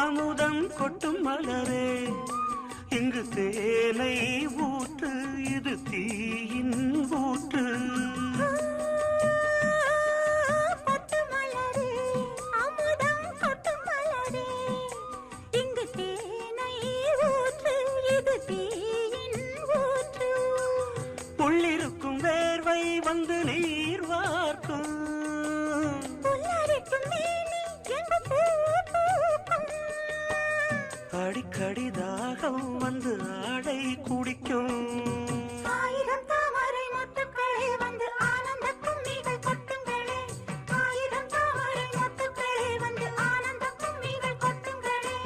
அமுதம் கொட்டும் மலரே இங்கு தேனை ஊற்று இது தீயின் ஊற்று உள்ளிருக்கும் வேர்வை வந்து நீர் வார்க்கும் அடிக்கடி தாகம் வந்து ஆடை குடிக்கும் ஆயிரம் தாமரை மொட்டுக்களே வந்து ஆனந்த கும்மிகள் கொட்டுங்களே ஆயிரம் தாமரை மொட்டுக்களே வந்து ஆனந்த கும்மிகள் கொட்டுங்களே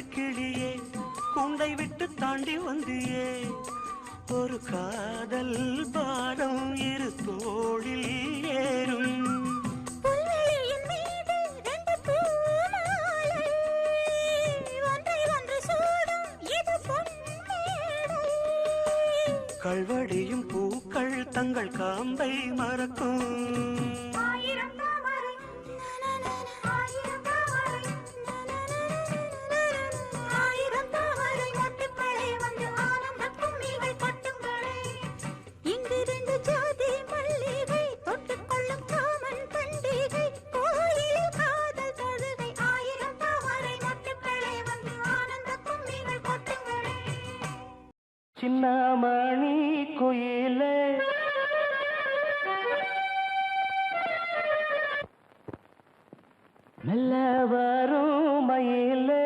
கிளியே கூண்டை விட்டு தாண்டி வந்தியே ஒரு காதல் பாரம் இரு தோளில் ஏறும் கல்வடியும் பூக்கள் தங்கள் காம்பை மறக்கும் சின்னமணி குயிலே மெல்ல வரும் மயிலே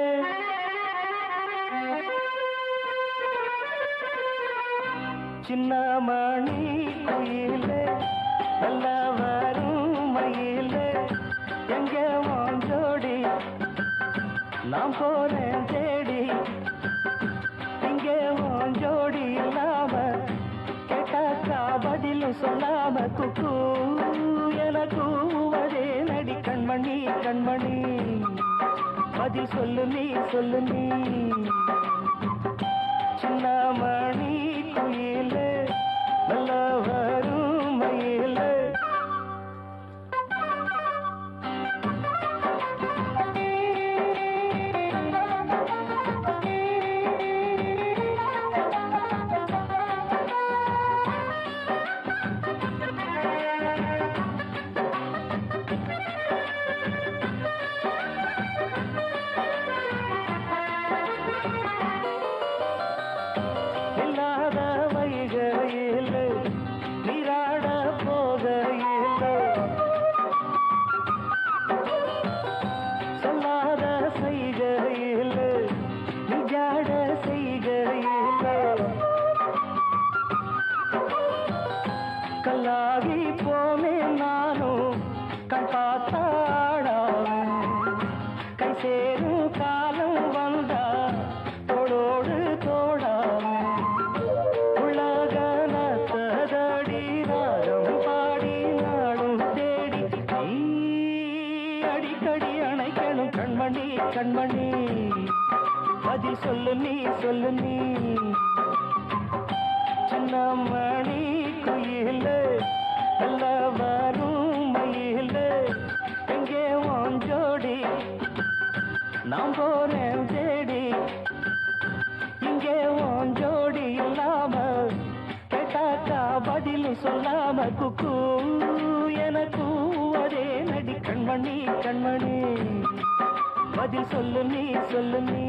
சின்னமணி குயிலே மெல்ல வரும் மயிலே எங்கே வாஞ்சோடி நான் போறேன் தேடி ஜோடி இல்லாம கேட்டாக்கா பதில் சொல்லாம குக்கு எனக்கு அதே நடி கண்மணி கண்மணி பதில் சொல்லு நீ சொல்லு நீ சின்னமணி குயிலே நல்ல வரும் மயிலே கல்லாகி போனே நானும் கண் பார்த்தாடாவேன் கை சேரும் காலம் வந்தா தோளோடு தோடாவேன் உலகனத்ததடி ராகம் பாடி நாடும் தேடி நீ அடிக்கடி அணைக்கணும் கண்மணி கண்மணி பதில் சொல்லு நீ சொல்லு நீ சின்னமணி குயிலே நல்ல வரும் மயிலே எங்கே வாஞ்சோடி நான் போறேன் தேடி இங்கே வாஞ்சோடி இல்லாம கேட்டாக்கா பதில் சொல்லாம குக்கு எனக்கு அதே நடி கண்மணி கண்மணி பதில் சொல்லு நீ சொல்லு நீ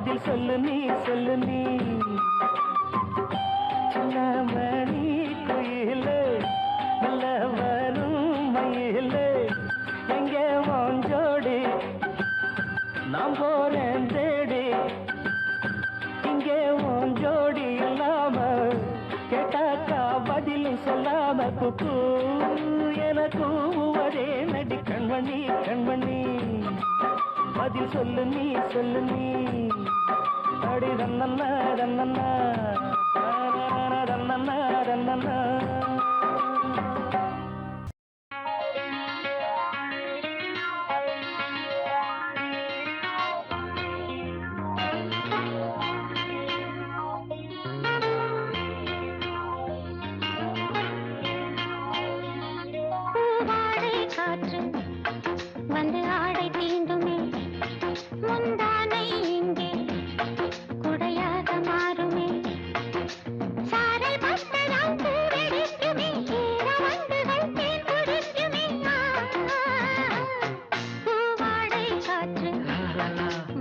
பதில் சொல்லு நீ சொல்லு நீ சின்ன மணி குயிலே நல்ல வரும் மயிலே எங்கே வாஞ்சோடி நான் போறேன் தேடி இங்கே வாஞ்சோடி இல்லாம கேட்டாக்கா பதிலும் சொல்லாம குக்கு எனக்கு ஒரே நடி கண்மணி கண்மணி பதில் சொல்லு நீ சொல்லு நீ அடி ரன்னண்ணா ரன்னண்ணா ரன்னண்ணா ரன்னண்ணா வந்து ஆடை தீண்டுமே முந்தானை இங்கே குடையாக மாறுமே சாரல் பட்டதால் பூவெடுக்குமே ஈரவண்டுகள் தேன் குடிக்குமே பூவாடை காற்று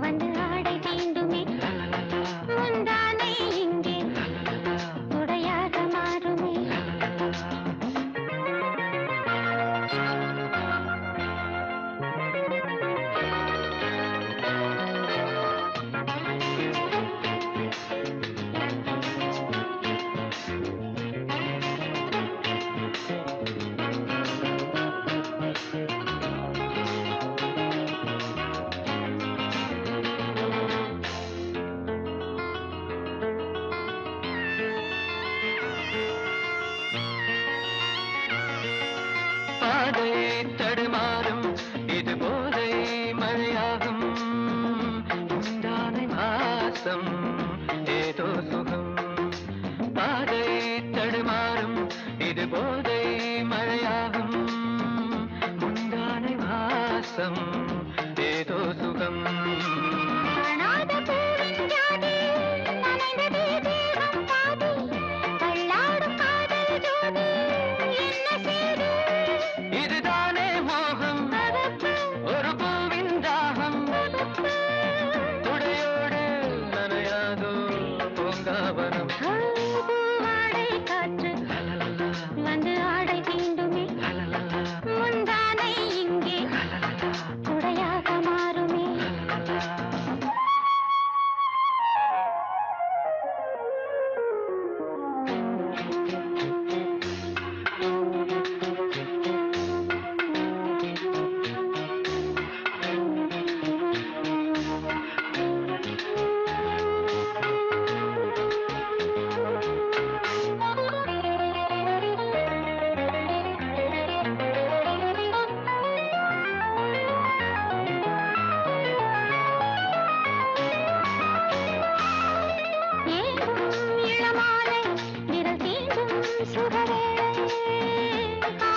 வந்து ஆடை தீண்டுமே முந்தானை இங்கே குடையாக மாறுமே பாதை தடுமாறும் இது போதை மழையாகும் முந்தானை மாசம் ஏதோ சுகம் பாதை தடுமாறும் இது போதை மழையாகும் முந்தானை மாசம் ஏதோ சுகம் வந்து ஆடை தீண்டுமே முந்தானை இங்கே குடையாக மாறுமே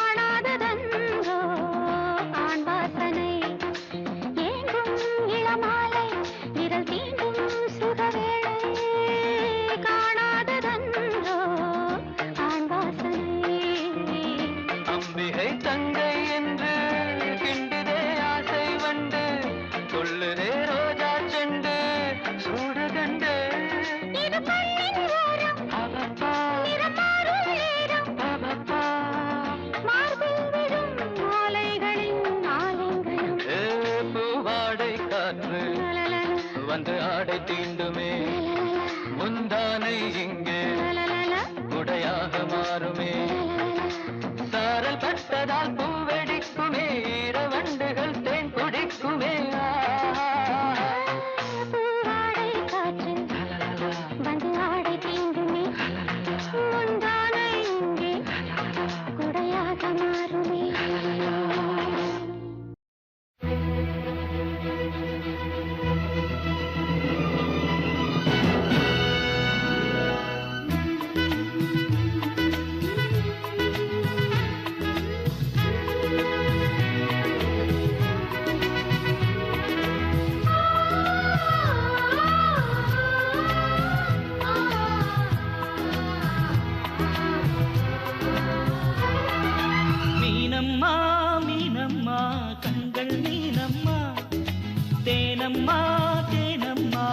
காணாததன்றோ ஆண் வாசனை ஏங்கும் இளமாலை விரல் தீண்டும் சுகவேளை காணாததன்றோ ஆண் வாசனை அம்பிகை தங்கை என்று கிண்டுதே ஆசை வண்டு சொல்லுதே ரோஜா செண்டு சூடகண்டு இது பள்ளின் ஓரம் அவப்பா நிறமாறும் நேரம் அவப்பா மார்பில் விடும் மாலைகளின் ஆலயங்களும் பூவாடை காற்று வந்து ஆடை தீண்டுமே முந்தானை இங்கே குடையாக மாறுமே சாரல் பட்டதால் பூவெடிக்குமே ஈரவண்டுகள் தேன் குடிக்குமே பூவாடை காற்று வந்து ஆடை தீண்டுமே முந்தானை இங்கே குடையாக மாறுமே மீனம்மா மீனம்மா கண்கள் மீனம்மா தேனம்மா தேனம்மா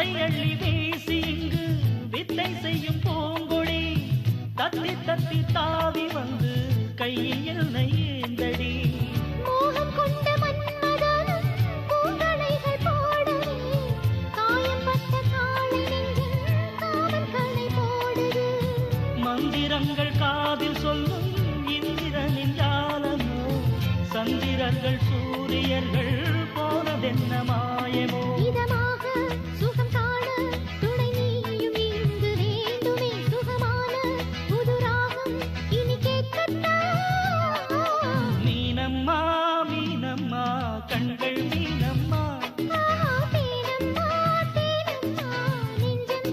முத்தை அள்ளி வீசி இங்கு வித்தை செய்யும் பூங்கொடி தத்தி தத்தி தாவி வந்து கையில் என்னை ஏந்தடி மோகம் கொண்ட மன்மதனும் பூங்களைகள் போடவே காயம் பட்ட காளை நெஞ்சில் காவல் கடை போடுது மந்திரங்கள் காதில் சொல்லும் இந்திரனின் ஜாலமோ சந்திரர்கள் சூரியர்கள் போனதென்ன மாயமோ இதமாக சுகம் காண துணை நீயும் இங்கு வேண்டுமே சுகமான புது ராகம் இனி கேட்கத்தான் மீனம்மா மீனம்மா கண்கள் மீனம்மா தேனம்மா தேனம்மா நெஞ்சம்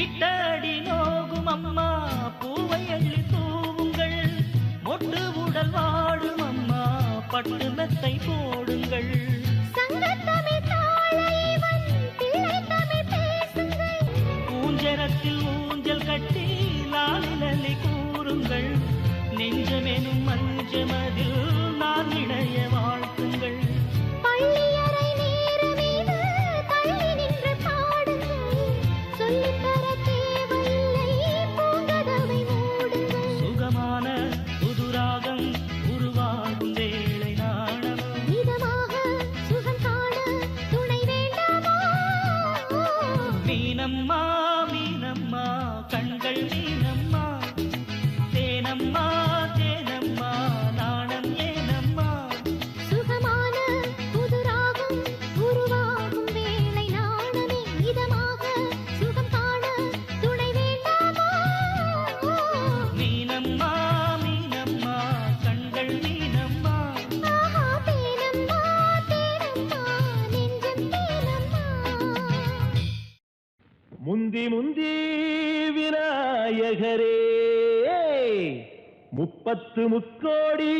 இட்டடி நோகும் அம்மா பூவை அள்ளி தூவுங்கள் மொட்டு உடல் வாடும் அம்மா பட்டு மெத்தை போடுங்கள் சங்கத்தமிழ் தாளைவன் பிள்ளை தமிழ் பேசுங்கள் ஊஞ்சரத்தில் ஊஞ்சல் கட்டி லாலிலி கூறுங்கள் நெஞ்சமெனும் மஞ்சமதில் நான் இடைய வாழ்த்துங்கள் பள்ளியறை நேரமீது தள்ளி நின்று பாடுங்கள் சொல்லித்தர தேவையில்லை பூங்கதவை மூடுங்கள் சுகமான புதுராகம் உருவாகும் வேளை நாணமோ இதமாக சுகம் காண துணை வேண்டாமோ மீனம்மா மீனம்மா கண்கள் மீனம்மா தேனம்மா தேனம்மா நாணம் ஏனம்மா சுகமான புது ராகம் உருவாகும் வேளை நாணமே இதமாக சுகம் காண துணை வேண்டாமோ மீனம்மா மீனம்மா கண்கள் மீனம்மா ஆஹா தேனம்மா தேனம்மா நெஞ்சம் தேனம்மா முந்தி முந்தி விநாயகரே முப்பத்து முக்கோடி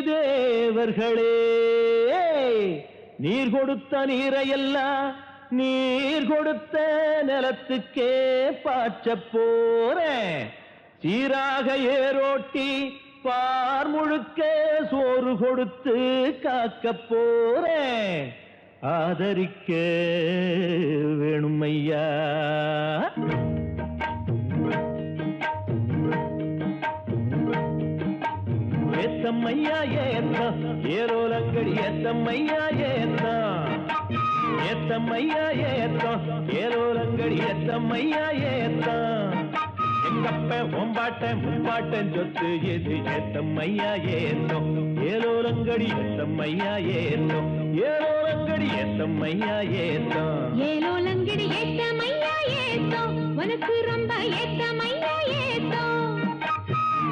தேவர்களே நீர் கொடுத்த நீரையெல்லாம் நீர் கொடுத்த நிலத்துக்கே பாய்ச்சப் போறேன் சீராக ஏரோட்டி பார் முழுக்க சோறு கொடுத்து காக்கப் போறேன் ஆதரிக்க வேணும் ஐயா ஏத்தம்மையா ஏத்தம் ஏரோலங்கடி ஏத்தம்மையா ஏத்தம் ஏத்தம்மையா ஏத்தம் ஏரோலங்கடி ஏத்தம்மையா ஏத்தம் எங்கப்ப ஒம்பாட்ட முப்பாட்டன் சொத்து எது ஏத்தம்மையா ஏத்தம் ஏலோலங்கடி ஏத்தம்மையா ஏத்தம் ஏலோலங்கடி ஏத்தம்மையா ஏத்தம் ஏலோலங்கிடி ஏத்தமையா ஏத்தோ உனக்கு ரொம்ப ஏத்தமையா ஏத்தோ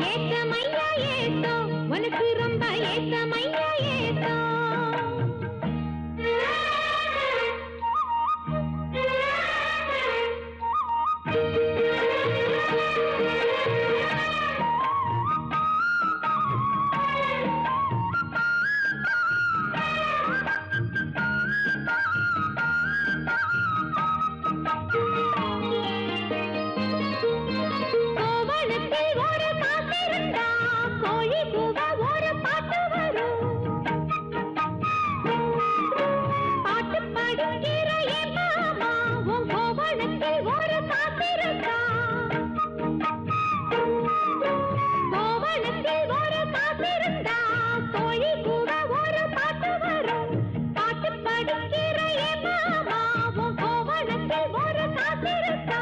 ஏத்தமையா ஏத்தோ உனக்கு ரொம்ப ஏத்தமையா ஏத்தோ கோவணத்தில் ஒரு காத்திருந்தா கோழி கூவ ஒரு பாட்டு வரும் பாட்டு படிக்கிற என் மாமா உன் கோவணத்தில் ஒரு காத்திருந்தா கோவணத்தில் ஒரு காத்திருந்தா கோழி கூவ ஒரு பாட்டு வரும் பாட்டு படிக்கிற என் மாமா உன் கோவணத்தில் ஒரு காத்திருந்தா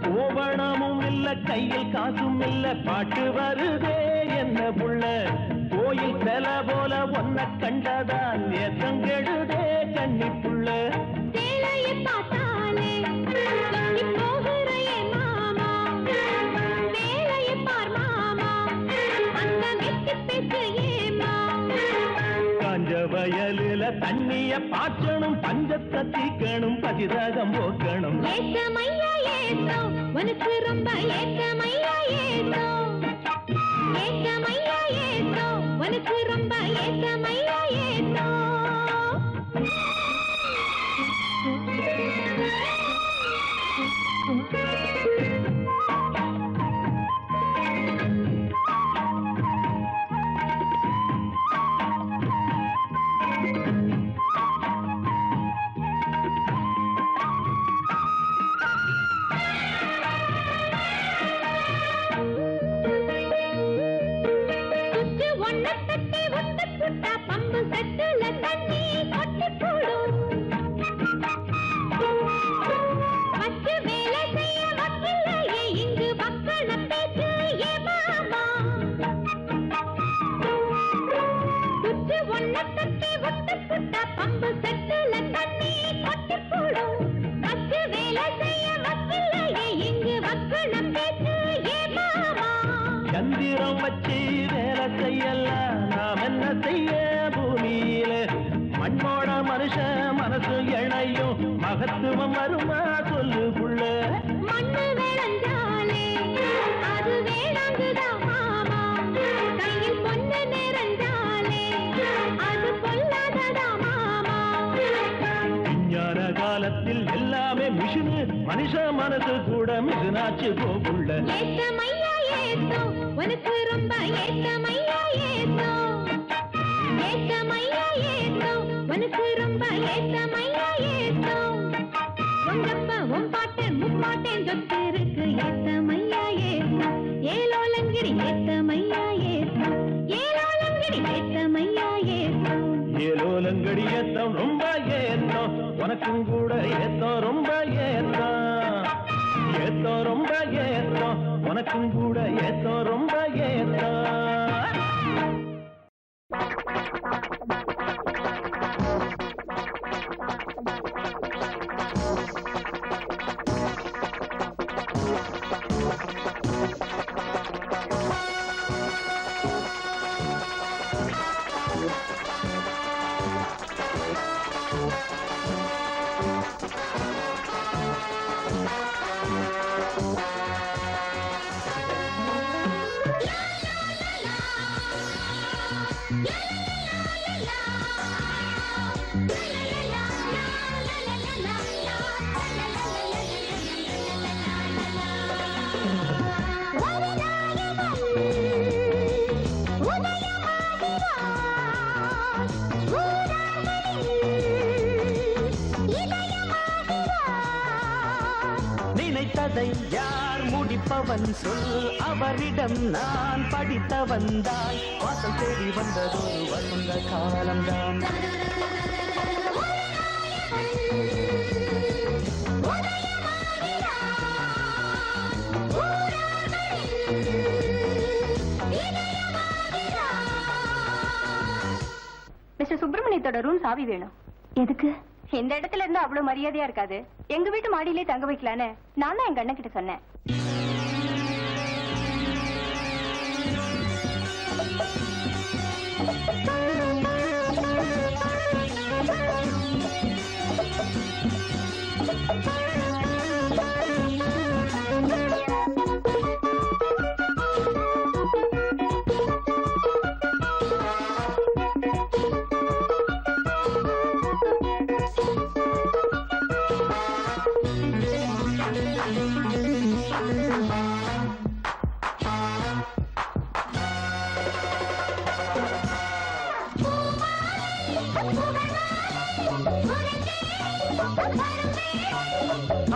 கோவணமும் இல்ல கையில் காசும் இல்ல பாட்டு வருதே என்ன புள்ள கோயில் செல போல ஒன்ன கண்டதால் ஏத்தங்கெடுதே கண்ணி புள்ள சேலையை பார்த்தாலே சொல்லி போகிற என் மாமா வேலையை பார் மாமா அந்த வெட்டி பேச்சு ஏமா காஞ்ச வயலுல தண்ணிய பாய்ச்சணும், பஞ்சத்தை தீக்கணும், பதிரகம் போக்கணும். ஏத்தமையா ஏத்தோ உனக்கு ரொம்ப ஏத்தமையா ஏத்தோ, ஏத்தமையா ஏத்தோ உனக்கு ரொம்ப ஏத்தமையா ஏத்தோ. சந்திரம் வச்சு வேலை செய்யலாம், நாம் என்ன செய்ய பூமியில மண்ணோட மனுஷன் மனசு இணையும், மகத்துவம் வருமா சொல்லு புள்ள. மண்ணு விளைஞ்சாலே அது வேளாங்குதா மாமா, கையில் பொண்ணு நிறைஞ்சாலே அது பொல்லாததா மாமா. விஞ்ஞான காலத்தில் எல்லாமே மிஷினு, மனுஷ மனசு கூட மிஷினாச்சு போகுள்ள. ஏத்தமையா ஏத்தோ உனக்கு ரொம்ப ஏத்தமையா ஏத்தோ, ஏத்தமையா ஏத்தோ உனக்கு ரொம்ப ஏத்தமையா ஏத்தோ. உங்கப்பா உன் பாட்டன் முப்பாட்டன் சொத்து இருக்கு ஏத்தமையா ஏத்தோ, ஏலோலங்கிரி ஏத்தமையா ஏத்தோ, ஏலோலங்கிரி ஏத்தமையா ஏத்தோ. ஏலோலங்கடி ஏத்தம் ரொம்ப ஏத்தம், உனக்கும் கூட ஏத்தம் ரொம்ப ஏத்தம், ஏத்தம் ரொம்ப ஏத்தம், உனக்கும் கூட ஏத்தம் ரொம்ப ஏத்தம். நினைத்ததை யார் முடிப்பவன் சொல், அவரிடம் நான் படித்த வந்தாய், வாசல் தேடி வந்ததொரு வசந்த காலம்தான். மிஸ்டர் சுப்பிரமணியத்தோட ரூம் சாவி வேணும். எதுக்கு? இந்த இடத்துல இருந்து அவ்வளவு மரியாதையா இருக்காது, எங்க வீட்டு மாடியிலே தங்க வைக்கலான்னு நான் தான் எங்க அண்ணன் கிட்ட சொன்னேன்.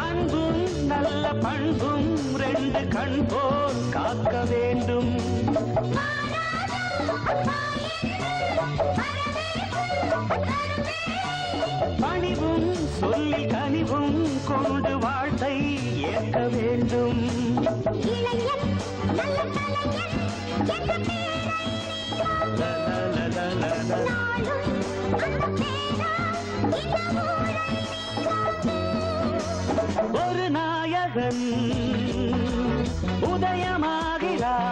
அன்பும் நல்ல பண்பும் ரெண்டு கண் போல் காக்க வேண்டும். பணிவும் சொல்லில் கனிவும் கொண்டு வாழ்த்தை ஏற்க வேண்டும். ஒரு நாயகன் உதயமாகிறார்.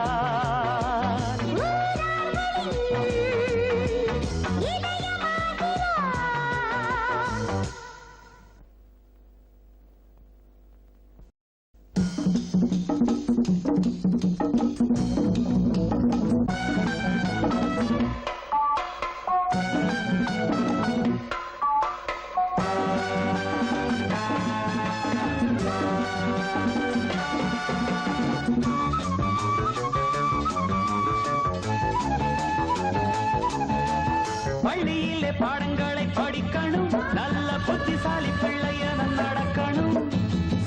பள்ளியிலே பாடங்களை படிக்கணும், நல்ல புத்திசாலி பிள்ளையன நடக்கணும்.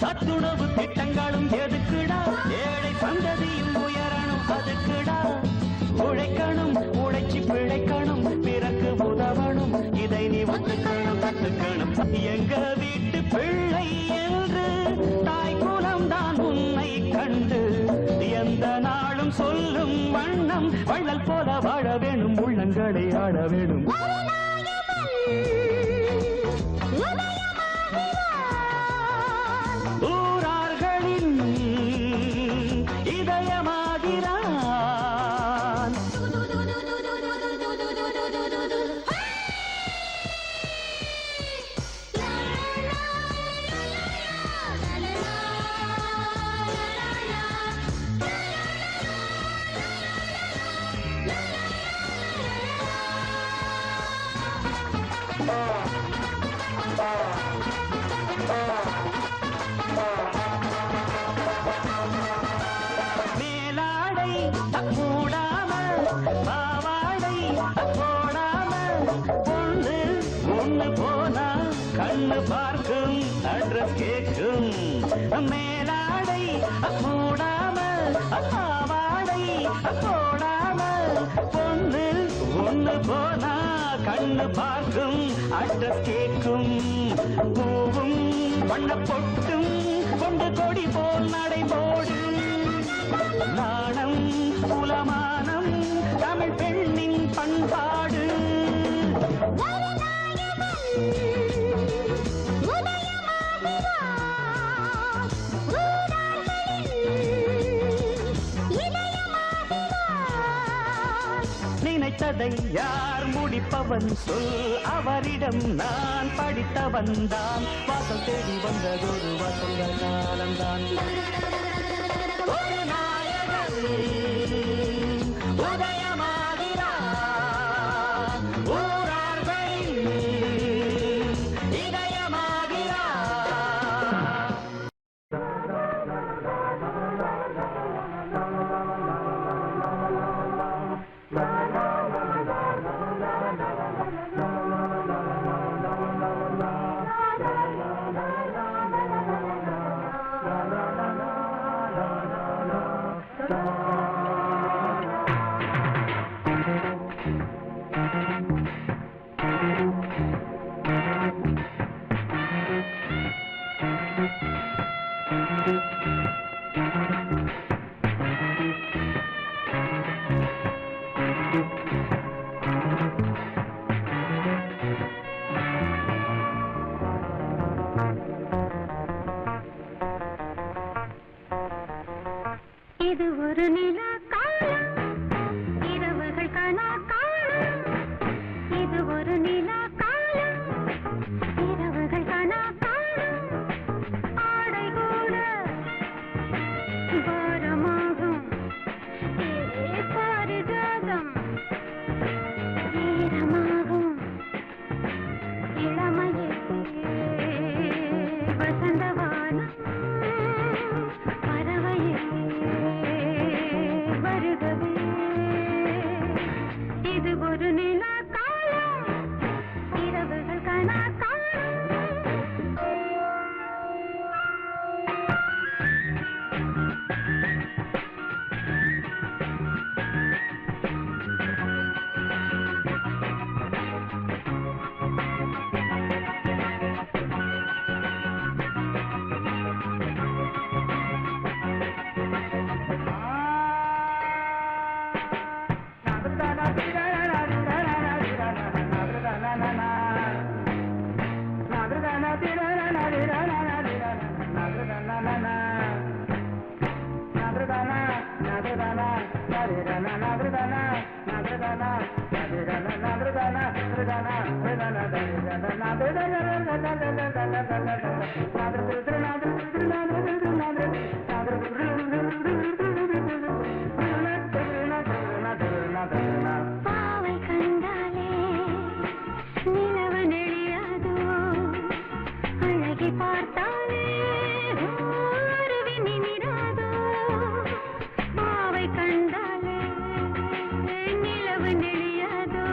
சத்துணவு திட்டங்களும் எதுக்குடா, ஏழை சந்ததியும் உயரணும் அதுக்குடா. உழைக்கணும், உழைச்சி பிழைக்கணும், பிறகு உதவணும், இதை நீ ஒத்துக்கணும் கத்துக்கணும். எங்க வீட்டு பிள்ளை என்று தாய் குலம் தான் உன்னை கண்டு எந்த நாளும் சொல்லும் வண்ணம் வள்ளல் போல வாழ வேணும், உள்ளங்களை ஆட வேணும். ஊரார்களின் இதயமாகிறான். மேலாடை மூடாமல் பாவாடை போடாமல் பொண்ணு ஒண்ணு போனா கண்ணு பார்க்கும் அட்ரஸ் கேட்கும். மேலாடை மூடாமல் பாவாடை போடாமல் பொண்ணு ஒண்ணு போனா கண்ணு பார்க்கும் அட்ரஸ் கேட்கும். பூவும் வண்ண பொட்டும் கொண்டு கொடி போல் நடைபோடு, நாணம் குலமானம் தமிழ் பெண்ணின் பண்பாடு. நினைத்ததை யார் முடிப்பவன் சொல், அவரிடம் நான் படித்தவன் தான். வாசல் தேடி வந்ததொரு வசந்த காலம்தான். ஒரு நாயகன் உதயமாகிறான், ஊரார்களின் இதயமாகிறான். இது ஒரு நிலா காலம், இரவுகள் கனா காலம். இது ஒரு நிலா காலம், இரவுகள் கனா காலம். ஆடை கூட பாரமாகும், பாரிஜாதம் ஈரமாகும். இளமையே வசந்தவானம், பறவையே வருகவே. இது ஒரு நிலா காலம், இரவுகள் கனா காலம். பாவை கண்டாலே நிலவு நெளியாதோ, அழகி பார்த்தாலே அருவி நிமிராதோ. பாவை கண்டாலே நிலவு நெளியாதோ,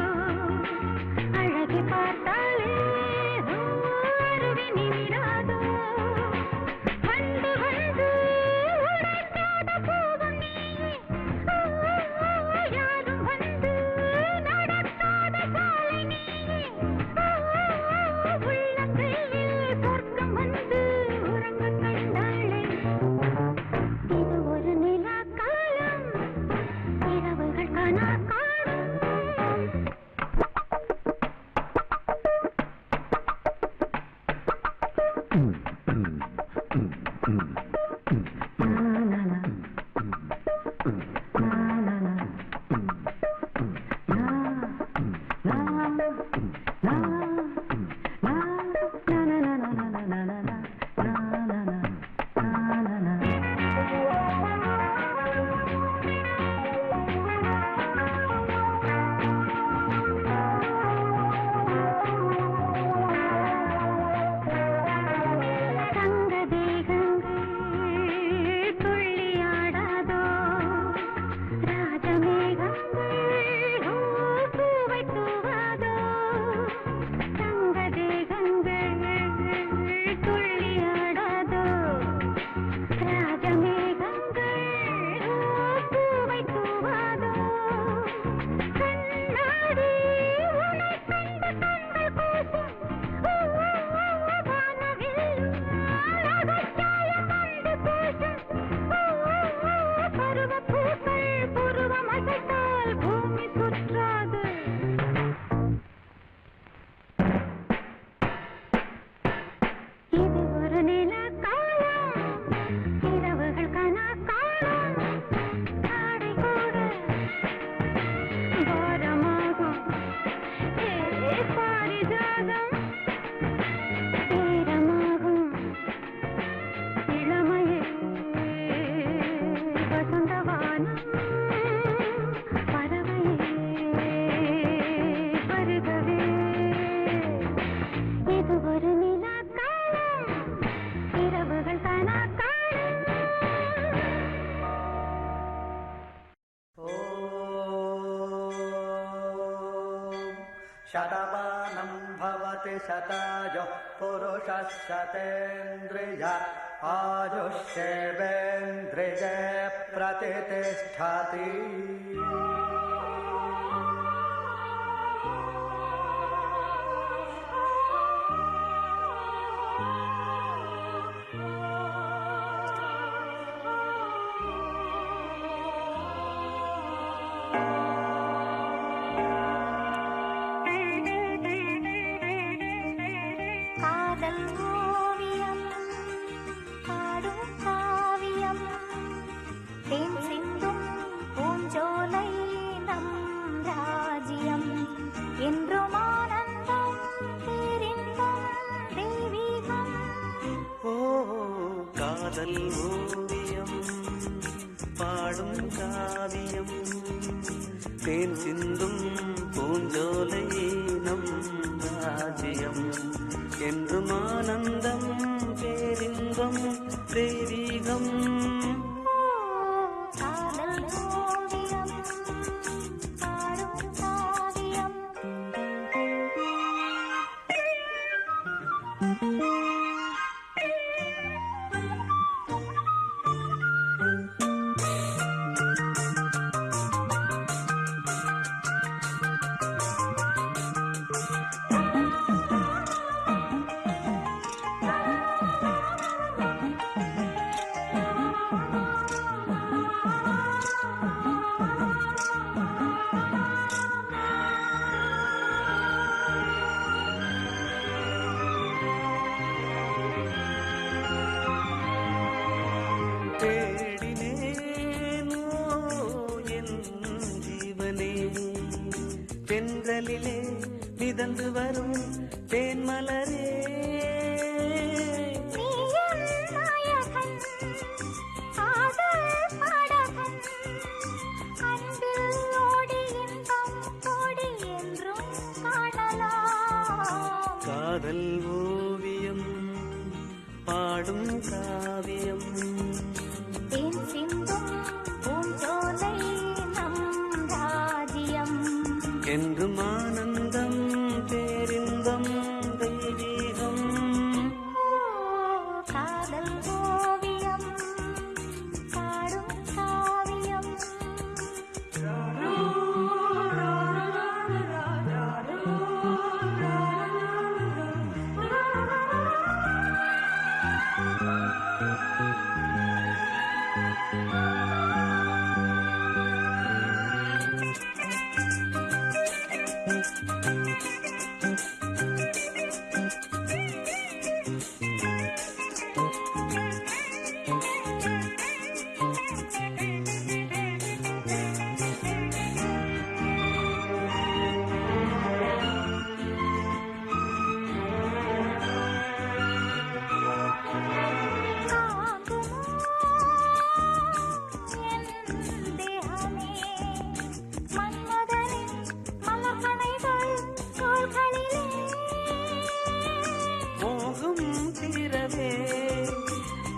शतमानं भवति शतायुः पुरुषः शतेन्द्रिय आयुष्येवेन्द्रिये प्रतिष्ठति பாடும் காவியம் தேன் சிந்தும் பூஞ்சோலை நம் ராஜ்யம் என்றும் ஆனந்தம் பேரின்பம் தெய்வீகம் தென்றலிலே மிதந்து வரும் தேன்மலரே காதல் ஓவியம் பாடும் காவியம் என்றும் ஆனந்தம் பேரின்பம் தெய்வீகம் காதல் ஓவியம் பாடும் காவியம்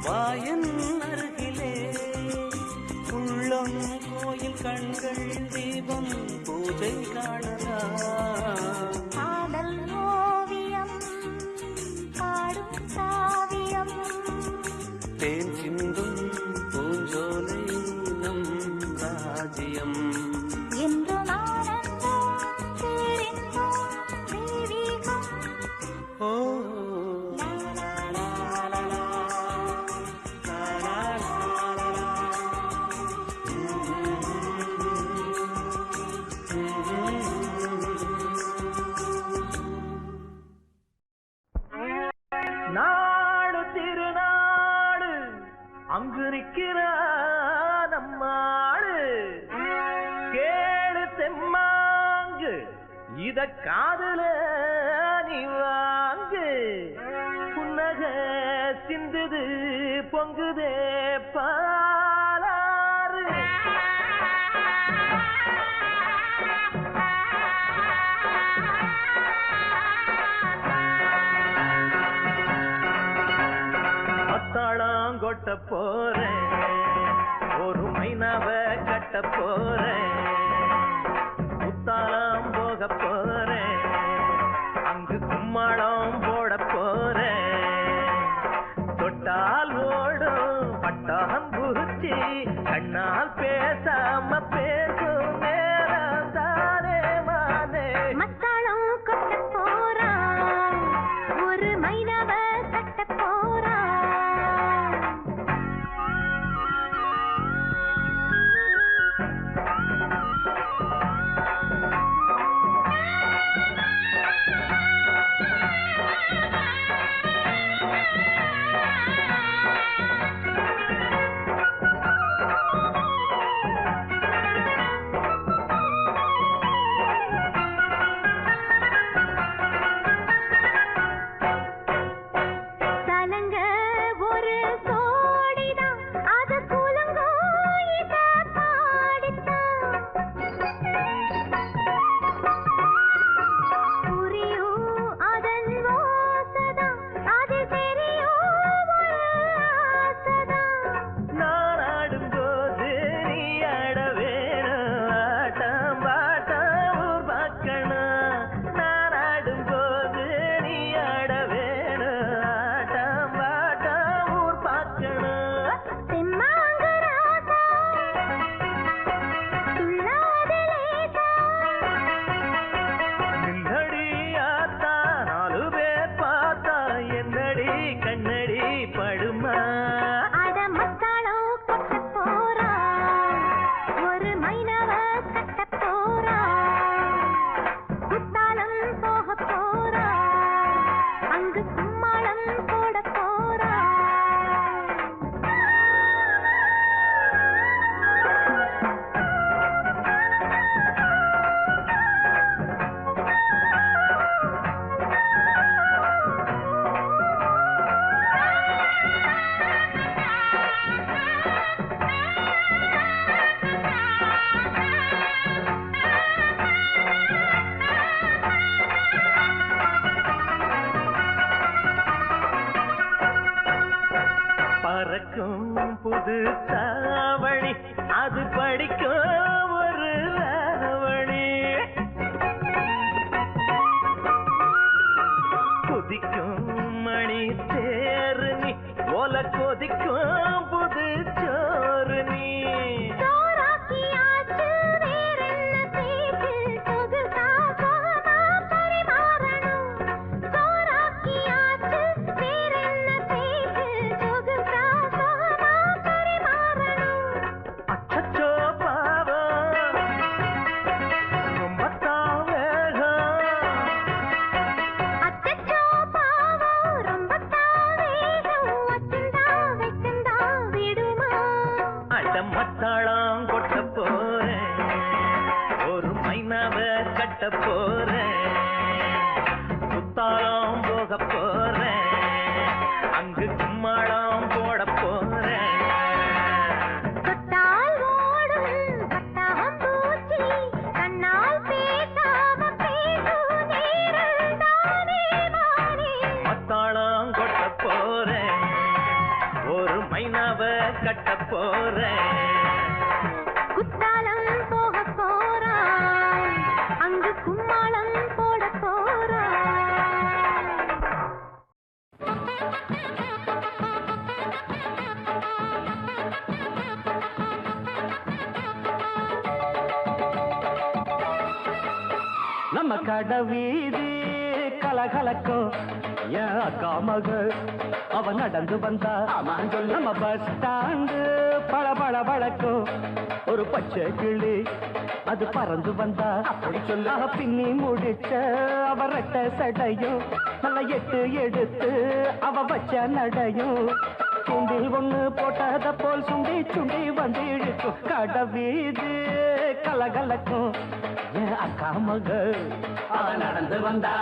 வாயன் அருகிலே உள்ளம் கோயில் கண்கள் தீபம் பூஜை காணலாம் காதல் ஓவியம் பாடும் காவியம் தேன் சிந்தும் பூஞ்சோலை நம் ராஜ்யம் என்று ஆனந்தம் பேரின்பம் தெய்வீகம் ஓ நாடு திருநாடு அங்கு நிற்கிறான் நம்மாடு கேளு தெம்மாங்கு இத காதுல நீ வாங்கு புன்னக சிந்துது பொங்குதே பாலாறு கொட்ட போறேன் ஒரு மைனாவ கட்ட போறேன் முத்தாலாம் போக போறேன் நாம பேசும் நேரம் தானே மானே. மத்தாளம் கொட்ட போறான் ஒரு மைனவ கட்ட போறான். சலங்க ஒரு சோடிதான் அது குலுங்கோ இத பாடித்தான். புரியும் அதன் ஓசைதான் அது தெரியும் ஒரு ஆசைதான். நான் ஆடும்போது நீ ஆட வேணும் ஆட்டம் பாட்டம் ஊர் பார்க்கணும். நான் ஆடும்போது நீ ஆட வேணும் ஆட்டம் பாட்டம் ஊர் பார்க்கணும். செம்மாங்கு ராசா துள்ளாதே லேசா. நில்லடி ஆத்தா நாலு பேர் பார்த்தா என்னடி கண்ணடி படுமா. அட மத்தாளம் கொட்ட போறான் ஒரு மைனவ கட்ட போறான். குத்தாலம் போக போறான் அங்கு கும்மாளம் போட போறான். பறக்கும் புது சாவணி அது படிக்கும் ஒரு ராவணி. கொதிக்கும் மணி தேரு நீ ஓல கொதிக்கும் புது சோறு நீ. சோறாக்கியாச்சு வேறென்ன பேச்சு சொகுசா சோகமா பரிமாறணும். சோறாக்கியாச்சு வேறென்ன பேச்சு சொகுசா சோகமா பரிமாறணும். அச்சச்சோ பாவம் ரொம்ப தாவேகம். அச்சச்சோ பாவம் ரொம்ப தாவேகம். அச்சந்தா வெச்சந்தா விடுமா. மத்தாளம் கொட்ட போறேன் ஒரு மைனாவ கட்ட போறேன். குத்தாலம் போக போறேன் அங்கு கும்மாளம் போட போறேன். தொட்டால் ஓடும் பட்டாம்பூச்சி கண்ணால் பேசாம பேசும் நேரம் தானே மானே. மத்தாளம் கொட்ட போறேன் ஒரு மைனாவ கட்ட போறேன். குத்தாலம் போக போறான் அங்கு கும்மாளம் போட போறான். நம்ம கடை வீதி கலகலக்கும் என் அக்கா மகள் அவ நடந்து வந்தா. நம்ம பஸ் ஸ்டாண்டு பளபள பழக்கும் ஒரு பச்சை கிளி அது பறந்து வந்தா. அப்படி சொல்ல பின்னி முடிச்ச அவ ரெட்ட சடையும் நல்ல எட்டு எடுத்து அவ வச்ச நடையும். சுண்டில் ஒண்ணு போட்டத போல் சுண்டி சுண்டி வந்து இழுக்கும். கடை வீதி கலகலக்கும் என் அக்கா மகள் அவ நடந்து வந்தா.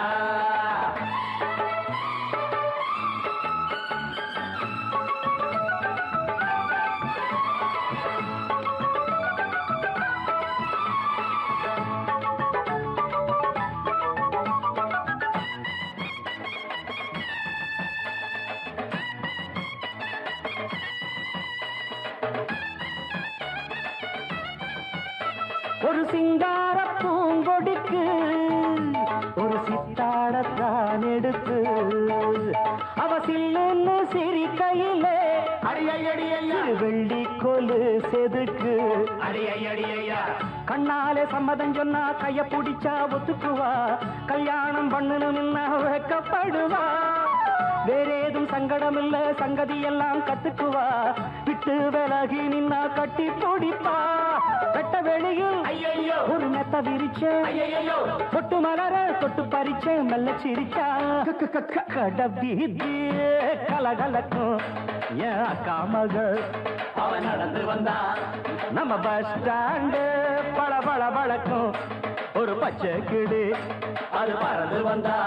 ஒரு சிங்கார பூங்கொடிக்கு ஒரு சித்தாடத்தான் எடுத்து அவ சில்லுன்னு சிரிக்கையிலே வெள்ளி கொலு செதுக்கு கண்ணாலே சம்மதம் சொன்னா கைய பிடிச்சா ஒத்துக்குவா, கல்யாணம் பண்ணணும்னா வைக்கப்படுவா. வேறேதும் சங்கடம் இல்ல, சங்கதி எல்லாம் கத்துக்குவா, விட்டு விலகி நின்னா கட்டி பிடிப்பா. வெட்ட வெளியில் ஒரு மெத்த விரிச்ச, பொட்டு மலர தொட்டு பறிச்ச, மெல்ல சிரிச்சா. கடவீதி கலகலக்கும் என் அக்கா மகள் அவன் நடந்து வந்தா. நம்ம பஸ் ஸ்டாண்டு பல பல பழக்கும் ஒரு பச்சை கிடு அது பறந்து வந்தா.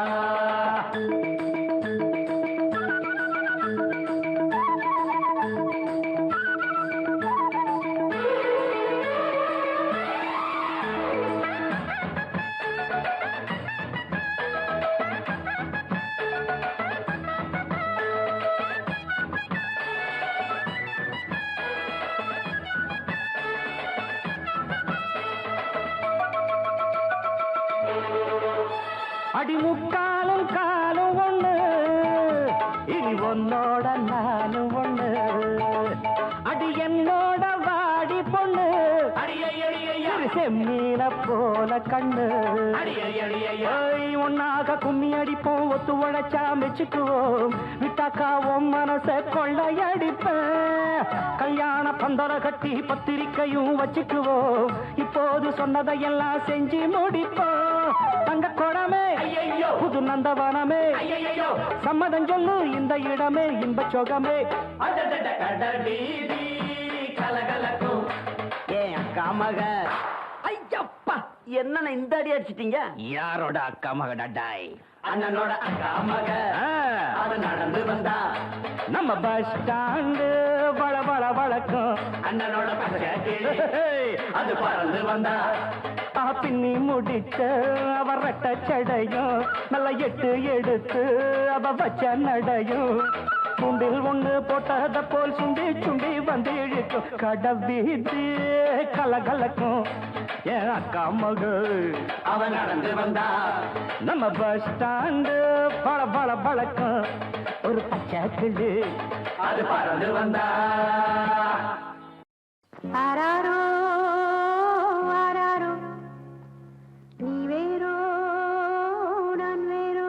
அடி முக்காலும் காலும் ஒண்ணு, இனி உன்னோட நானும் ஒண்ணு. அடி என்னோட வாடி பொண்ணு, செம்மீன போல கண்ணு. ஒன்னாக கும்மி அடிப்போம், ஒத்து உழைச்சா மெச்சுக்குவோம், விட்டாக்காவும் மனச கொள்ளையடிப்பேன். கல்யாண பந்தர கட்டி பத்திரிக்கையும் வச்சுக்குவோம், இப்போது சொன்னதையெல்லாம் செஞ்சு முடிப்போம். தங்க குடமே புது நந்தவனமே, சம்மதம் சொல்லு இந்த இடமே இன்ப சொகமே. கலகலக்கும் ஏன் அக்கா மக. ஐயப்பா என்ன இந்த அடி அடிச்சிட்டீங்க? யாரோட அக்கா மக டட்டாய்? அண்ணனோட அக்கா மக அது நடந்து வந்தா. நம்ம பஸ் ஸ்டாண்டு வள வள வழக்கம் அண்ணனோட அது பறந்து வந்தா. பின்னி முடிச்ச அவ ரெட்ட சடையும் நல்ல எட்டு எடுத்து அவ வச்ச நடையும், துண்டில் ஒண்ணு போட்டத போல் சுண்டி சுண்டி வந்து இழுக்கும். கடவீதி கலகலக்கும் என் அக்கா மகள் அவன் நடந்து வந்தா. நம்ம பஸ் ஸ்டாண்டு பல பல பழக்கம் ஒரு பச்சை கிளி அது பறந்து வந்தா. ஆராரோ ஆராரோ நீ வேறோ நான் வேறோ.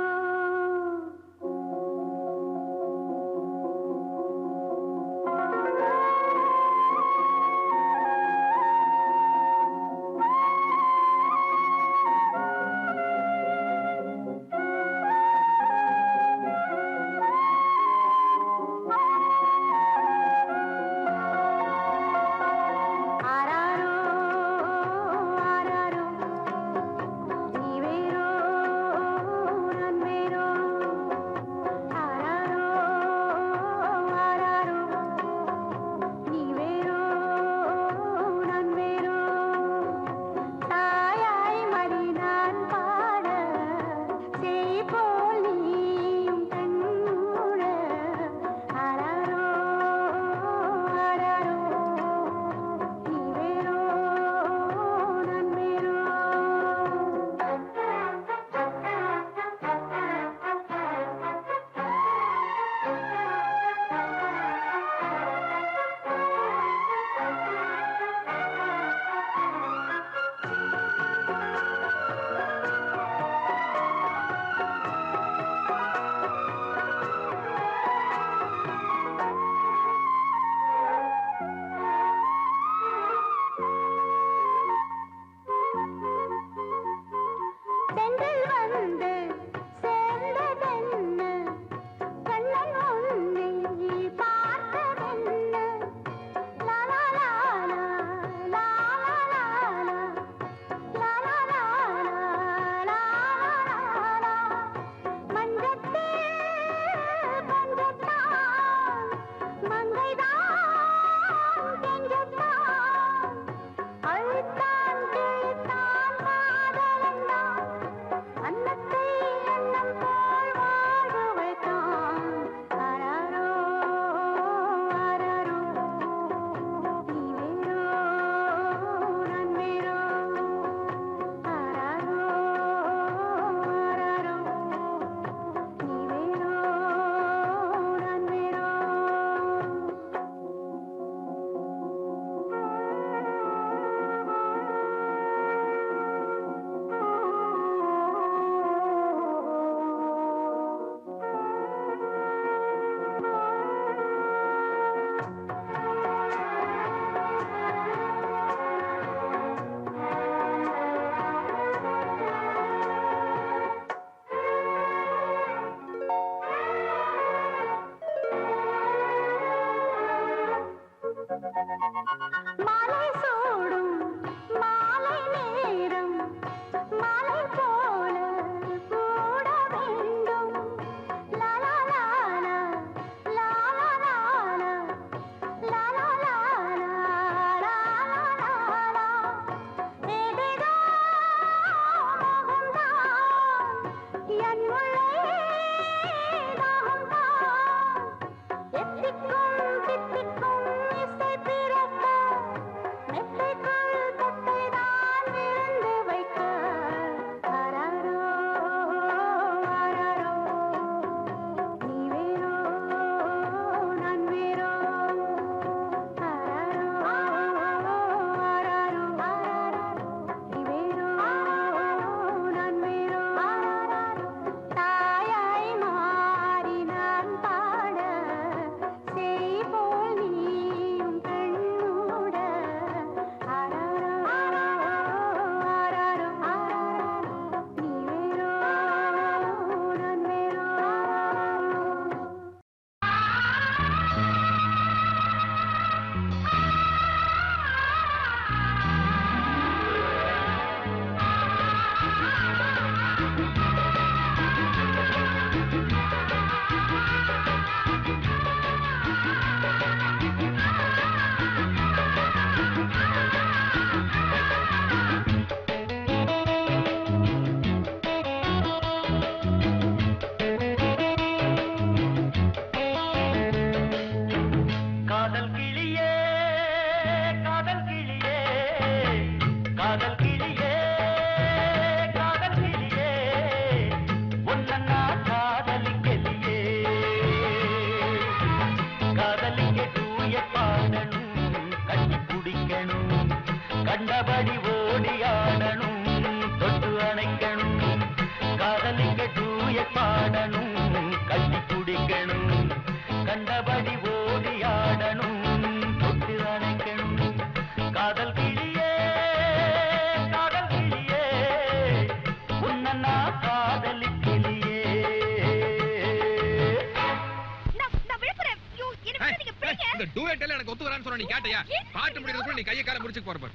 டூயட் எல்லாம் எனக்கு ஒத்து வரான்னு சொன்ன நீ கேட்டியா? பாட்டு முடிக்கிறதுக்குள்ள நீ கையை கால முடிச்சு போற பாரு.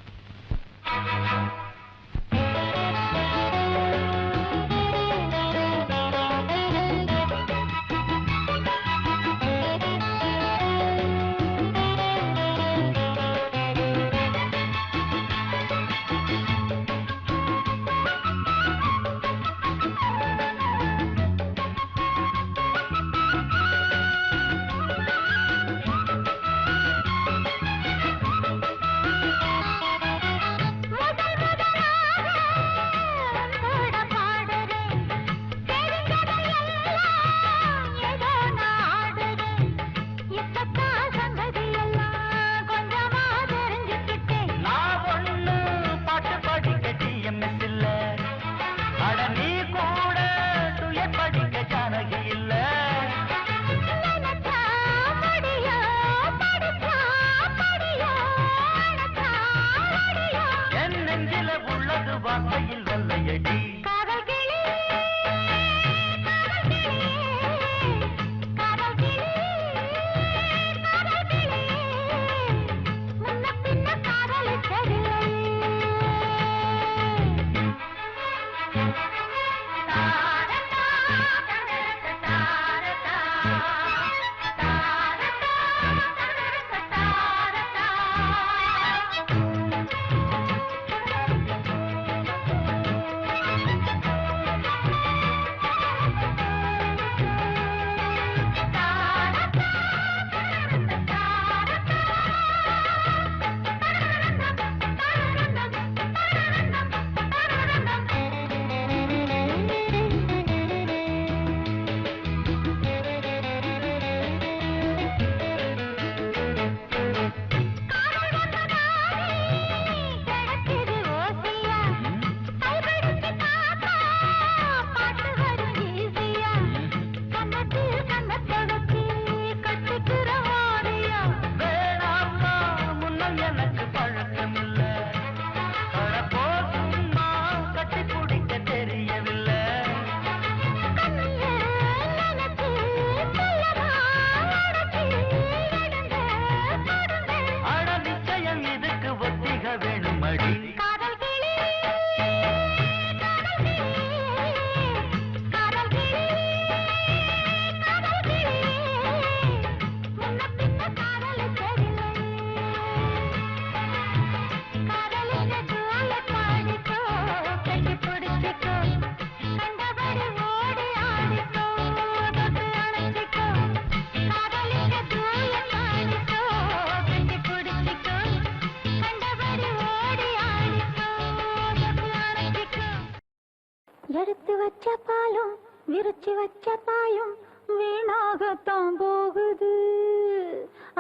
எடுத்து வச்ச பாலும் விரிச்சு வச்ச பாயும் வீணாகத்தான் போகுது,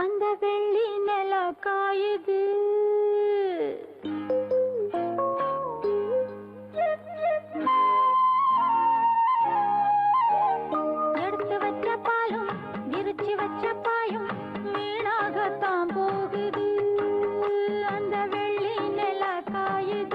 அந்த வெள்ளி நில காயுது. எடுத்து வச்ச பாலும் விரிச்சு வச்ச பாயும் வீணாகத்தான் போகுது, அந்த வெள்ளி நில காயுது.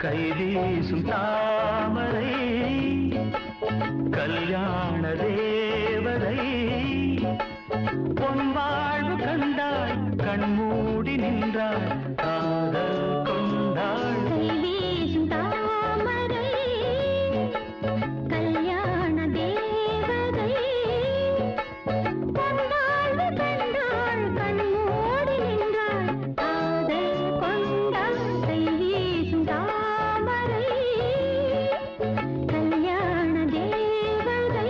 கை வீசும் தாமரை கல்யாண தேவதை பொன் வாழ்வு கண்டாள் கண்மூடி நின்றாள் காதல் கொண்டாள் கை வீசும் தாமரை கல்யாண தேவதை பொன் வாழ்வு கண்டாள் கண்மூடி நின்றாள் காதல் கொண்டாள் கை வீசும் தாமரை கல்யாண தேவதை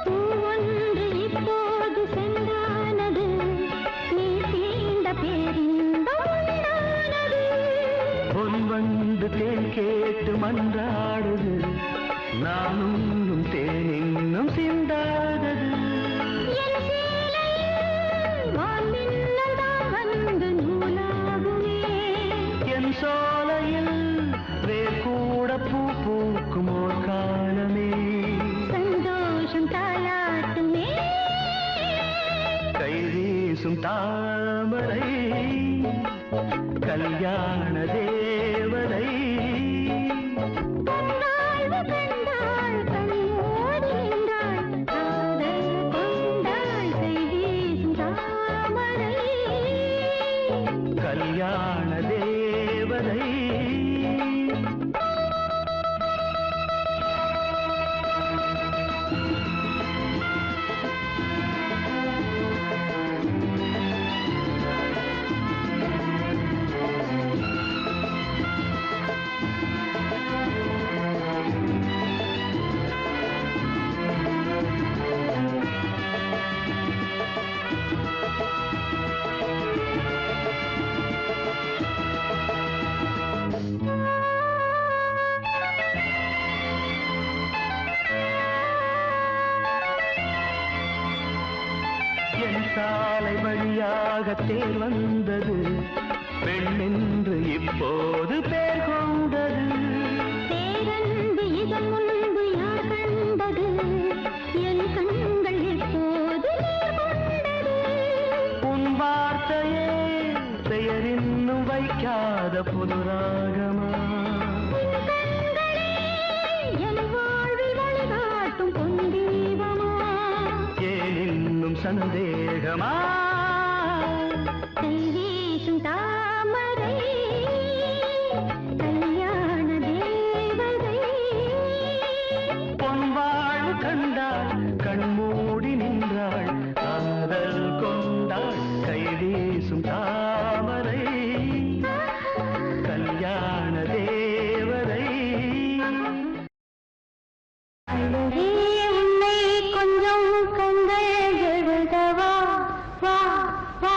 பூவொன்று இப்போது சென்றானது நீ தீண்ட பேரின்பம் உண்டானது பொன் வந்து தேன் கேட்டு மன்றாடுது நானும் தேன் இன்னும் சிந்தாதது என் சேலையில் வான்மின்னல் தான் வந்து நூலாகுமே என் சோலையில் வேர் கூட பூ பூக்கும் ஓர் காலமே சந்தோஷம் தாலாட்டுமே கை வீசும் தாமரை கல்யாண தேவதை பொன்வாழ்வு கண்டாள் கண்மூடி நின்றாள் காதல் கொண்டாள் கை வீசும் தாமரை கல்யாண தேவதை என் சாலை வழியாக தேர் வந்தது பெண்ணென்று இப்போது பேர் கொண்டது பேரன்பு இதன் முன்பு யார் கண்டது என் கண்கள் இப்போது நீர் கொண்டது உன் வார்த்தையே பெயர் இன்னும் வைக்காத புதுராகமா உன் கண்களே என் வாழ்வில் வழிகாட்டும் பொன் தீபமா ஏன் இன்னும் சந்தேகமா கை வீசும் தாமரை கல்யாண தேவதை பொன் வாழ்வு கண்டாள் கண்மூடி நின்றாள் காதல் கொண்டாள் கை வீசும் தாமரை கல்யாண தேவதை அழகே உன்னை கொஞ்சம் கண்கள் எழுதவா வா வா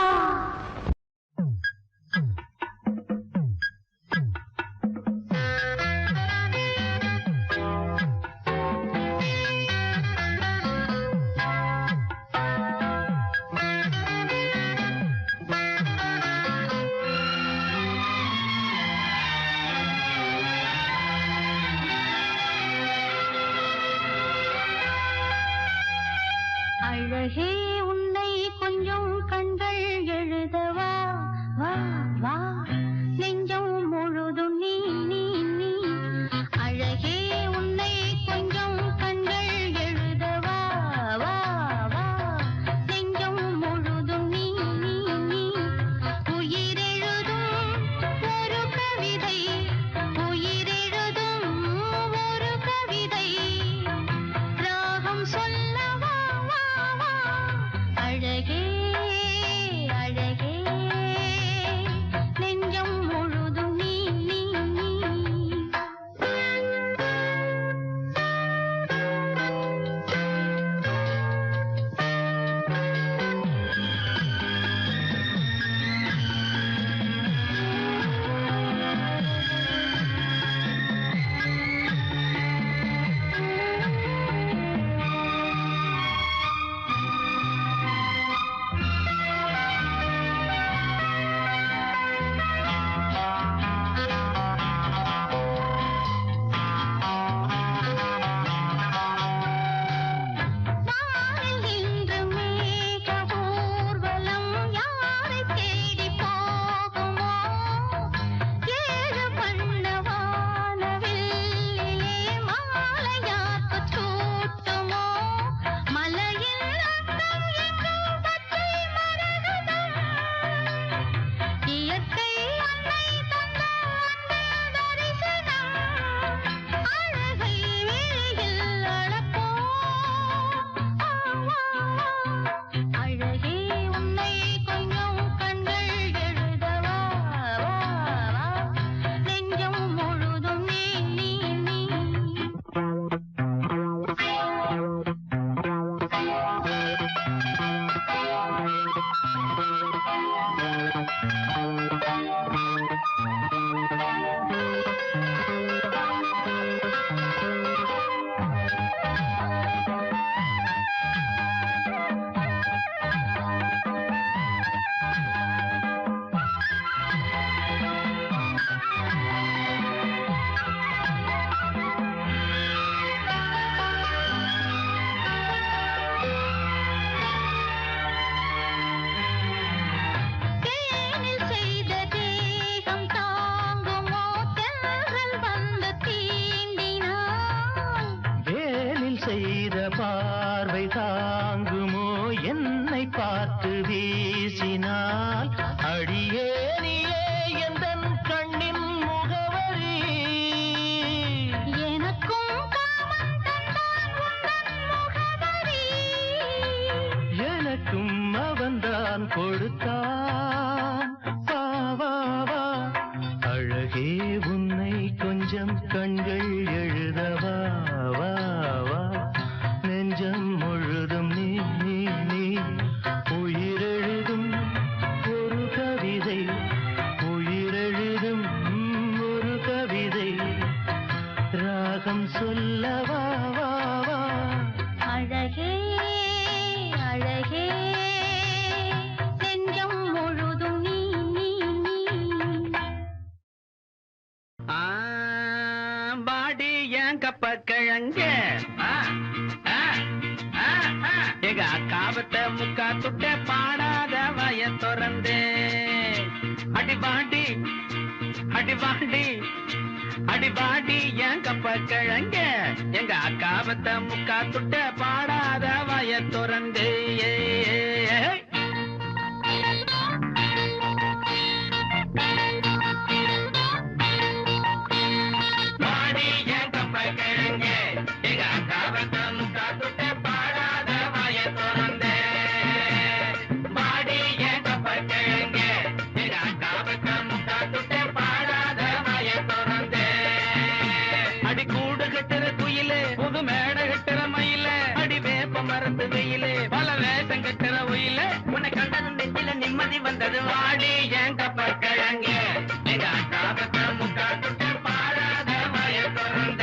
அழகே உன்னை கொஞ்சம் கண்கள் பார்வை தாங்குமோ என்னை பார்த்து வீசினால் அடியே நீயே எந்தன் கண்ணின் முகவரி எனக்கும் காமம் தந்தான் உந்தன் முகவரி எனக்கும் அவன்தான் கொடுத்தான் வா வா வா அழகே உன்னை கொஞ்சம் கண்கள் எழுதவா வா வா நெஞ்சம் முழுதும் நீ நீ நீ உயிரெழுதும் ஒரு கவிதை உயிரெழுதும் ஒரு கவிதை ராகம் சொல்லவா வா வா அழகே அழகே நெஞ்சம் முழுதும் நீ நீ நீ பாடி ஏன் கப்ப கிழங்க எங்க அக்காவத்தை முக்கா துட்ட பாடாத வய திறந்தே அடிபாடி அடிபாடி அடிபாடி ஏன் கப்ப கிழங்க எங்க அக்காவத்தை முக்கா துட்ட பாடாத வய திறந்தே நிம்மதி வந்தது வாடி என் கப்ப கிழங்க எங்க அக்காவத்தை முக்கா துட்ட பாடாத வய திறந்த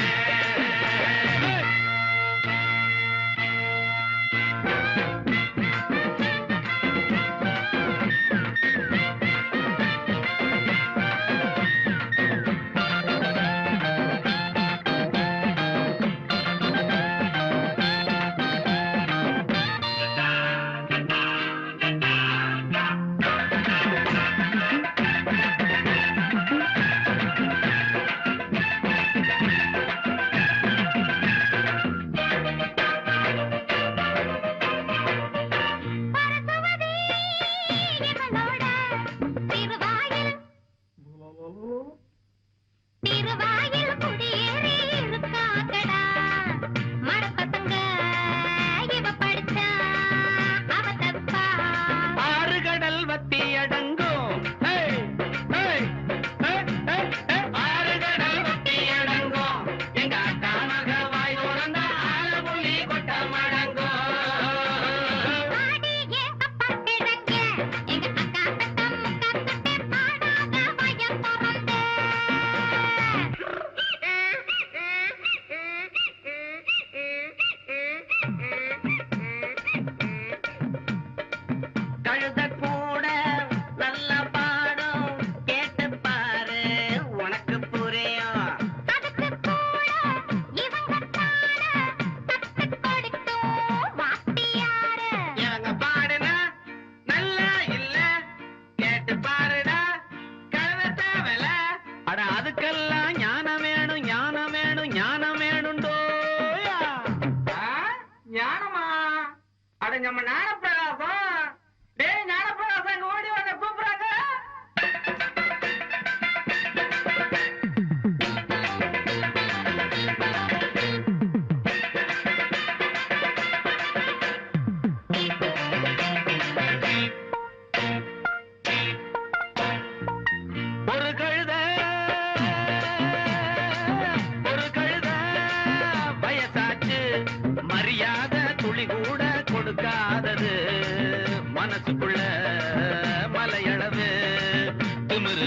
நம்ம ஞானப்பிரகாசம் டேய் ஞானப்பிரகாசம் இங்க ஓடி வந்து கூப்பிடுறாங்க ஒரு கழுத வயசாச்சு மரியாதை துளி கூட கொடுக்காதது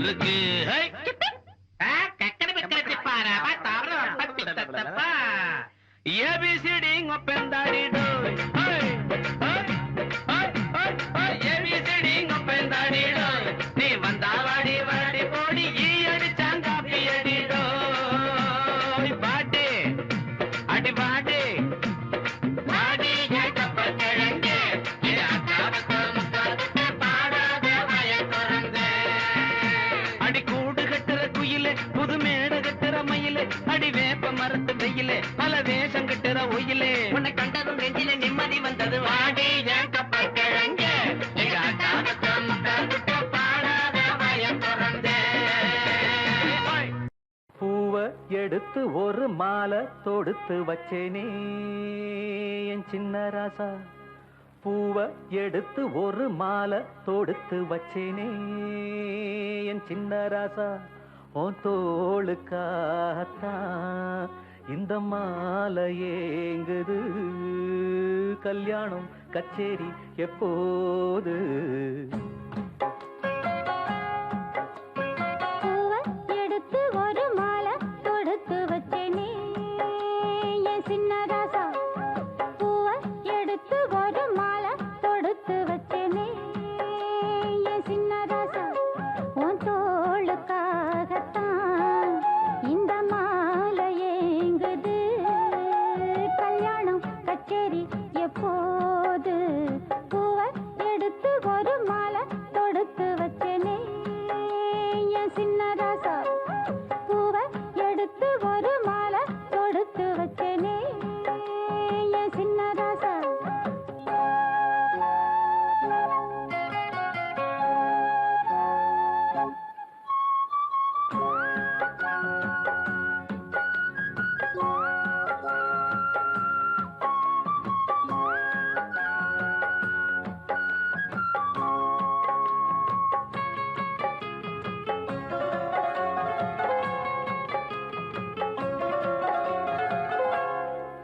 இருக்கு ஏபிசிடி ஒப்பந்தாடிடோ ஏபிசிடி ஒப்பந்தாடிடோ நீ வந்தா வாடி வாடி போடி ஈ அடிச்சாங்க அப்படி அடிடோ பாட்டு அடி பாட்டு பாடி கேட்டப்ப கிழங்கு பாடாத வய குழந்தை அடி கூடு கட்டுற குயிலே புது மேட கட்டுற மயிலே அடி வேப்ப மரத்து வெயிலே பல வேஷம் கட்டுற ஒயிலே உன்னை கண்டதும் நெஞ்சில நிம்மதி வந்தது வாடி ஏன் கப்ப கிழங்க பாடாத வய குழந்தை பூவை எடுத்து ஒரு மாலை தொடுத்து வச்சேனே என் சின்ன ராசா பூவை எடுத்து ஒரு மாலை தொடுத்து வச்சேனே என் சின்ன ராசா உன் தோளுக்காகத்தான் இந்த மாலை ஏங்குது கல்யாணம் கச்சேரி எப்போது பூவை எடுத்து ஒரு மாலை தொடுத்து வச்சேனே என் சின்ன ராசா பூவை எடுத்து ஒரு மாலை தொடுத்து வச்சேனே என் சின்ன ராசா உன் தோளுக்காகத்தான் இந்த மாலை ஏங்குது கல்யாணம் கச்சேரி எப்போது பூவை எடுத்து ஒரு மாலை தொடுத்து வச்சேனே என் சின்ன ராசா பூவை எடுத்து ஒரு மாலை தொடுத்து வச்சேனே என் சின்ன ராசா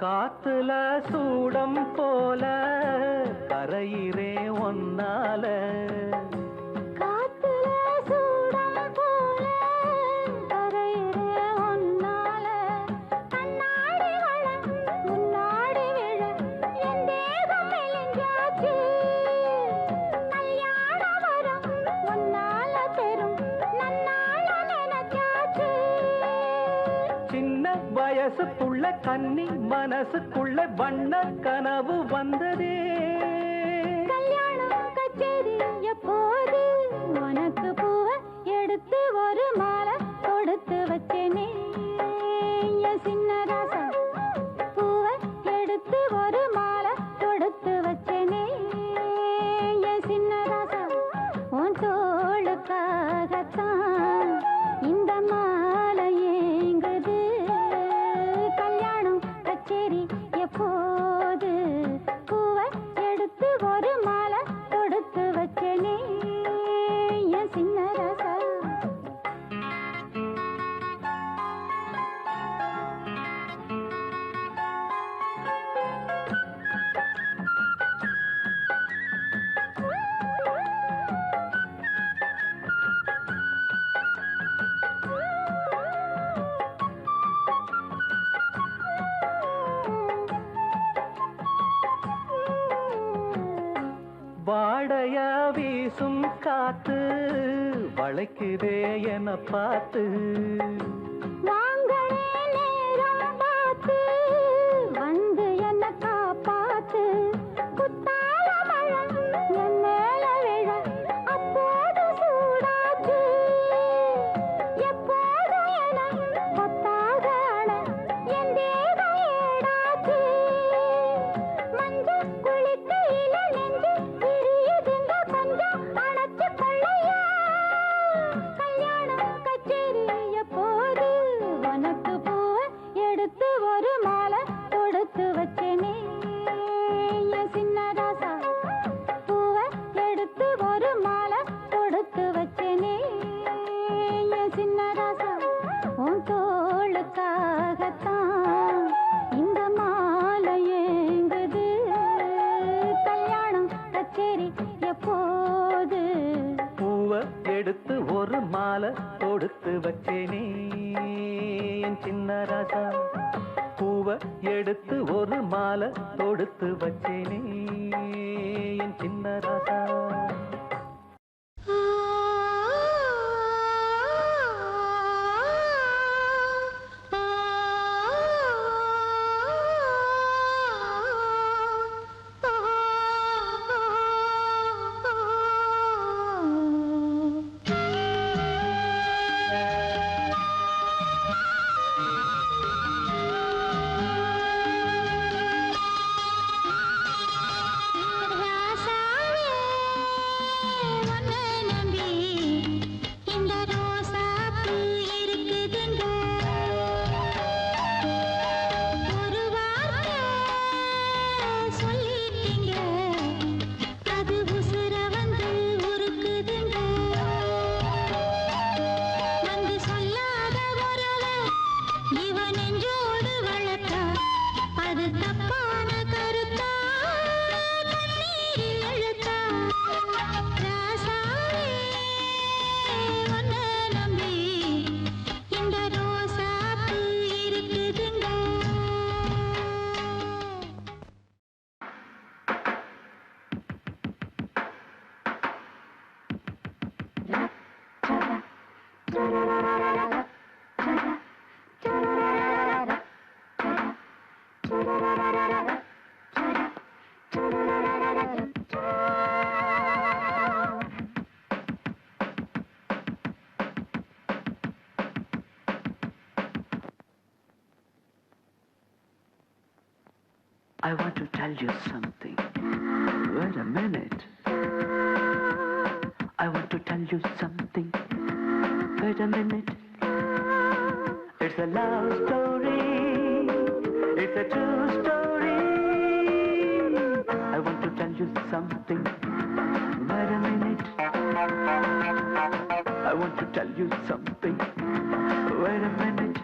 காத்துல சூடம் போல கரையிறே ஒன்னால காத்துல சூடம் போல கரையிற ஒன்னால கண்ணாடி வள முன்னாடி விழ என் தேகம் மெலிஞ்சாச்சு கல்யாண வரம் ஒன்னால பெரும் நன்னால நினைச்சாச்சு சின்ன வயசுக்குள்ள கன்னி மனசுக்குள்ள வண்ண கனவு வந்ததே கல்யாணம் கச்சேரி எப்போது உனக்கு பூவை எடுத்து ஒரு மாலை கொடுத்து வச்சேனே என் சின்ன ராசா பூவை எடுத்து ஒரு மாலை கொடுத்து வச்சேனே என் சின்ன ராசா உன் தோளுக்காகத்தான் இந்த மாலை ஏங்குது கல்யாணம் கச்சேரி எப்போது பூவை எடுத்து ஒரு மாலை தொடுத்து வச்சேனே என் சின்ன ராசா வாடைய வீசும் காத்து வளைக்குதே என பார்த்து வாங்களே நேரம் பார்த்து வந்து என்ன காப்பாத்து குத்தால மழை என் மேல விழ அப்போது சூடாச்சு எப்போது என கொத்தாக அழ என் தேகம் ஏடாச்சு மஞ்சள் குளிக்கையில நெஞ்சு பிரியுதுங்க கொஞ்சம் அணைச்சு கொள்ளையா கல்யாணம் கச்சேரி எப்போது மாலை தொடுத்து வச்சேனே என் சின்ன ராசா. பூவை எடுத்து ஒரு மாலை தொடுத்து வச்சேனே என் சின்ன ராசா. I want to tell you something. Wait a minute. I want to tell you something. Wait a minute. It's a love story. It's a true story. I want to tell you something. Wait a minute. I want to tell you something. Wait a minute.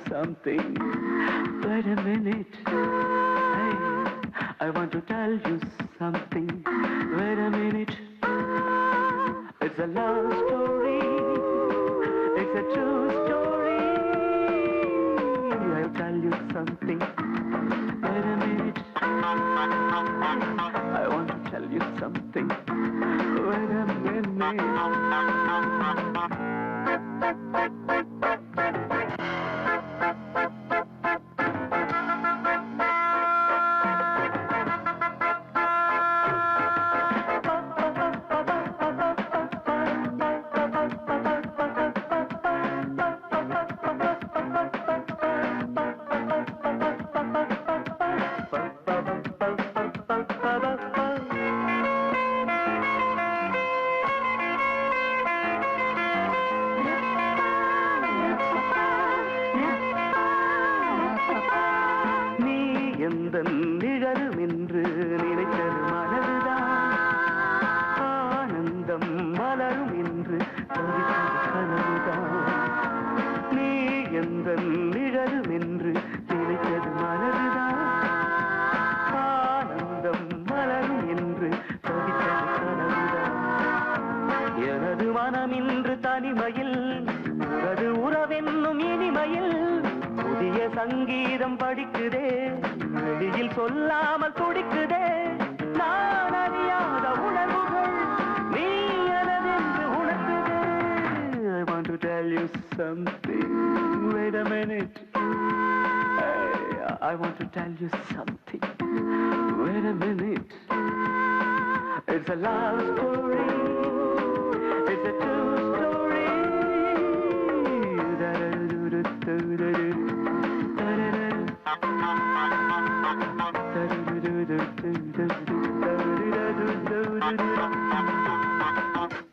Something. Wait a minute. Hey, I want to tell you something. Wait a minute. It's a love story. It's a true story. I'll tell you something. Wait a minute. I want to tell you something. Wait a minute. சங்கீதம் படிக்குதே வெளியில் சொல்லாமல் துடிக்குதே நான் அறியாத உணர்வுகள் நீ எனதென்று உணர்த்துதே I want to tell you something wait a minute hey, I want to tell you something wait a minute it's a love story it's a true story da da da da da